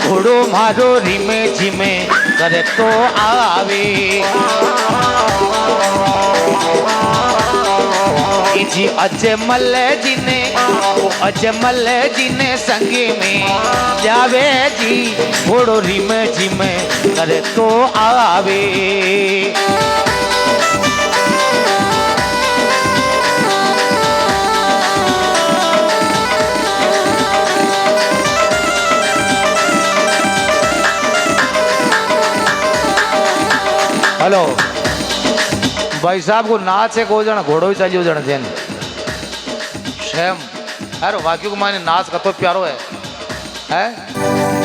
ઘોડો મારો રીમે જીમે કરે તો આવે जी अजमल जी ने अजमल जी ने संगे में जावे जी घोड़ो रिम जिम करे तो आवे हेलो भाई साहब को नाच है को जण घोड़ो चलियो जण थे सेम अरे वाक्य को माने नाच कतो प्यारो है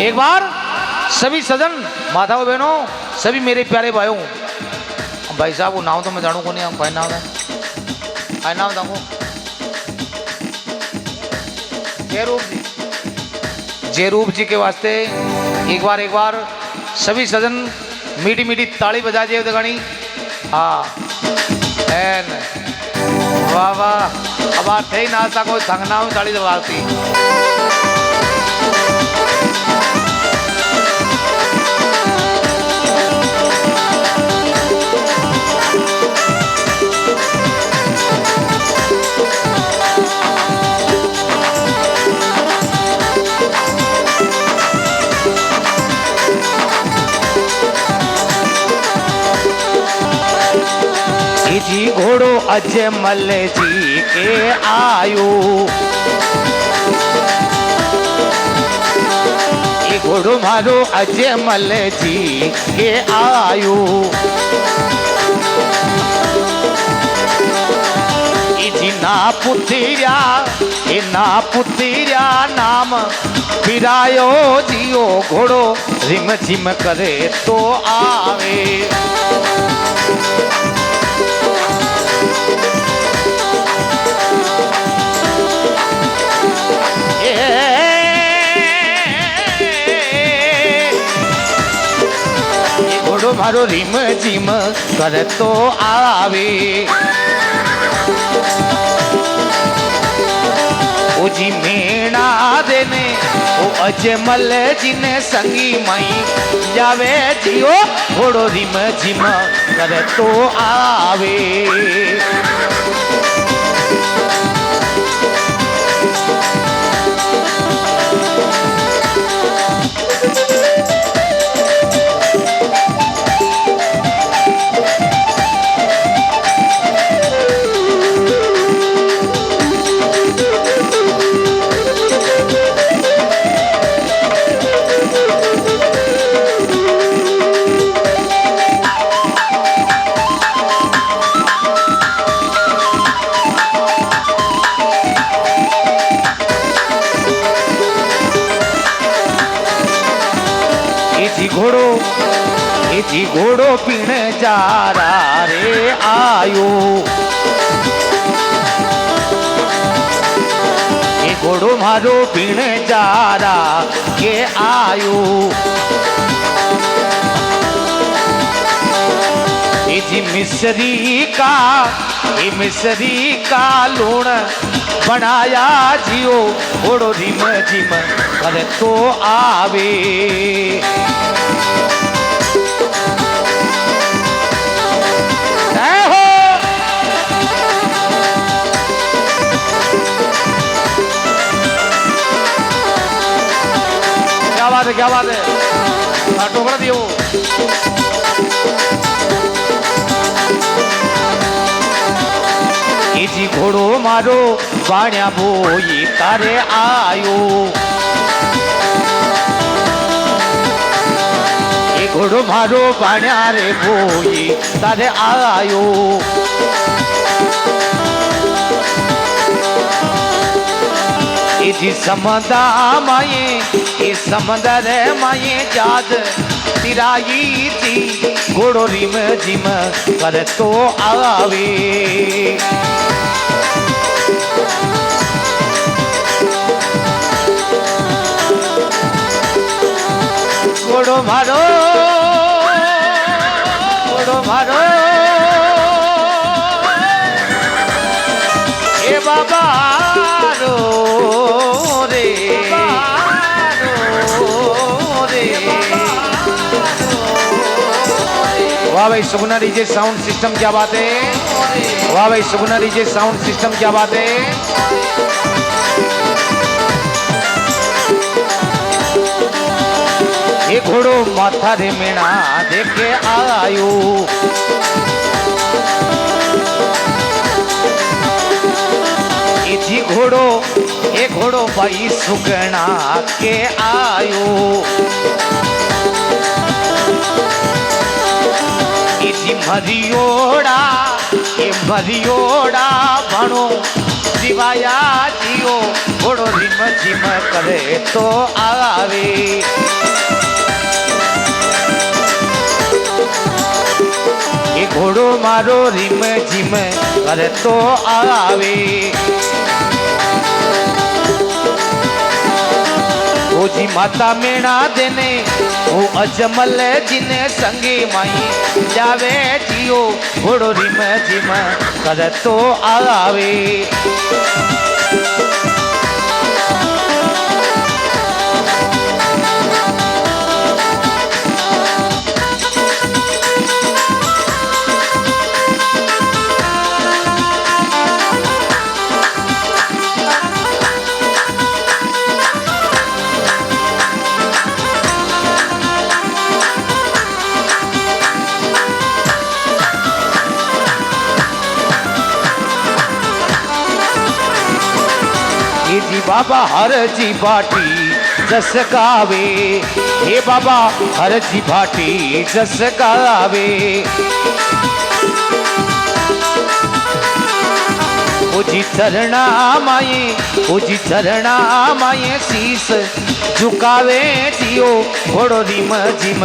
एक बार सभी सजन माताओं बहनों सभी मेरे प्यारे भाइयों भाई साहब को नाम तो मैं जानू को नहीं भाई नाम है भाई नाम दांगो जयरूप जी के वास्ते एक बार सभी सजन मीठी मीठी ताली बजा दिए दगानी हाँ एन वाह वाह अब आप थे नाचता कोई थंगना में ताली दबाती जी घोड़ो अजमल जी के आयो ये घोड़ो मारो अजमल जी के आयो जी ना पुत्रिया नाम फिरायो जियो घोड़ो रिम झिम करे तो आवे घोड़ो मारो रिम झिम कर तो आवे ओ जी मेणा देने ओ अजमल जी ने संगी माई जावे जियो घोड़ो रिम झिम कर तो आवे जी घोड़ो पीने जा रहा रे आयो ये घोड़ो मारो पीने जा रहा के आयो ये जी मिसरी का लूण बनाया जियो घोड़ो रिम झिम करे तो आवे क्या बात है टोकरा दियो जी घोड़ो मारो बाण्या बोई तारे आयो ये घोड़ो मारो बाण्या रे बोई तारे आयो जी समदा माये ये समंदर माये जाद तिराई थी घोड़ो रिम झिम कर तो आवे घोड़ो मारो ए बाबा रो रे वाह भाई सुगना डीजे साउंड सिस्टम, क्या बात है। वाह भाई सुगना डीजे साउंड सिस्टम, क्या बात है। ये घोड़ो माथा रे मेणा देखे आयो, जी घोड़ो ये घोड़ो भाई सुगना के आयो। जी मरियोड़ा ये मरियोड़ा भणो दिवाया जियो, घोड़ो रिम झिम करे तो आवे। ये घोड़ो मारो रिम झिम करे तो आवे। ओ जी माता मेणा देने ओ अजमल जिने संगी माई जावे जियो, घोड़ो रिम झिम करे तो आवे। जी बाबा हर जी भाटी जस गावे, हे बाबा हर जी भाटी जस गावे। ओजी चरणा माये, ओजी चरणा माये शीस झुकावे जियो, घोड़ो रिम झिम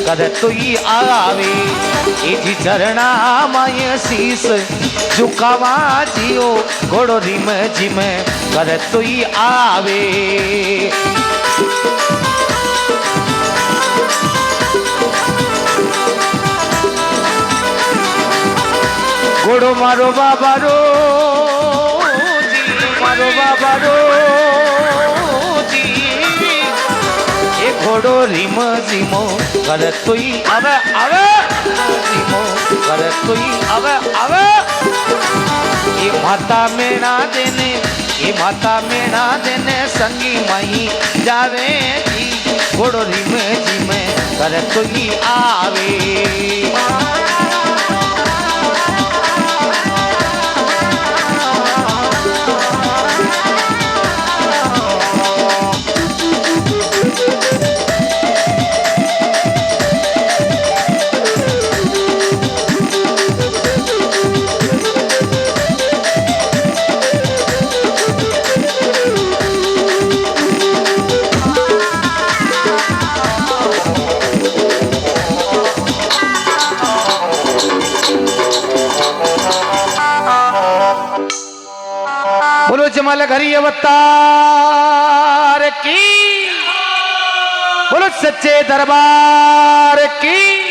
कर तुई आवे। एजी चरणा माये शीस झुकावा जियो, घोड़ो रिम झिम कर तुई आवे। घोड़ो मारो बाबा रो जी, मारो बाबा रो जी। ये घोड़ो रिम झिमो कर तुई आवे आवे, झिमो कर तुई आवे आवे। ये माता मेणा देने, ये माता मेणा देने संगी माई जावे जी, घोड़ो रिम झिम कर तुई आवे। बोलो जमाल घरी अवतार की, बोलो सच्चे दरबार की।